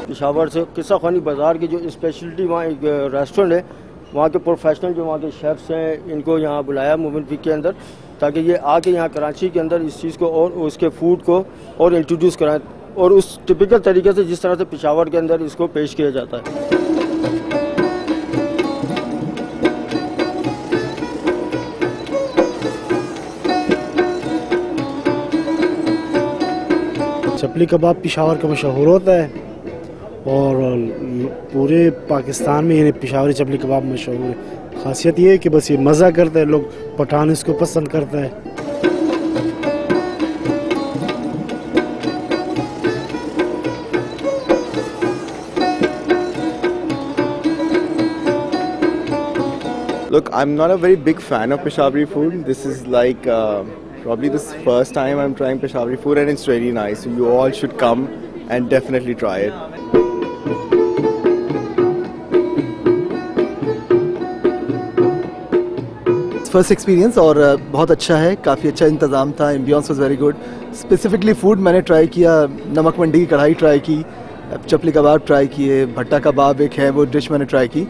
पेशावर से किस्सा खानी बाज़ार की जो स्पेशलिटी वहाँ एक रेस्टोरेंट है, वहाँ के प्रोफेशनल जो वहाँ के शेफ़्स हैं इनको यहाँ बुलाया मोमिन वीक के अंदर, ताकि ये आके यहाँ कराची के अंदर इस चीज़ को और उसके फूड को और इंट्रोड्यूस कराएं और उस टिपिकल तरीके से जिस तरह से पेशावर के अंदर इसको पेश किया जाता है। चपली कबाब पेशावर का मशहूर होता है और पूरे पाकिस्तान में यानी पेशावरी चपली कबाब मशहूर है। खासियत ये है कि बस ये मज़ा करता है, लोग पठान इसको पसंद करता है। Look, I'm not a very big fan of Peshawari food. This is like probably the first time I'm trying Peshawari food, and it's really nice. So you all should come and definitely try it. First experience और बहुत अच्छा है, काफ़ी अच्छा इंतज़ाम था, ambience was very good. Specifically food मैंने try किया, नमक मंडी की कढ़ाई ट्राई की, चपली कबाब ट्राई किए, भट्टा कबाब एक है वो डिश मैंने ट्राई की।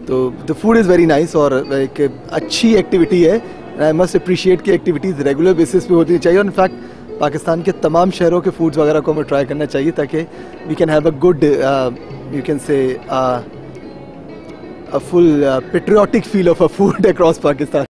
तो the food is very nice और एक अच्छी एक्टिविटी है। आई मस्ट अप्रिशिएट कि एक्टिविटीज़ रेगुलर बेसिस पे होनी चाहिए और इनफैक्ट पाकिस्तान के तमाम शहरों के फूड्स वगैरह को हमें ट्राई करना चाहिए ताकि we can have a good you can say a full patriotic feel of a food across Pakistan.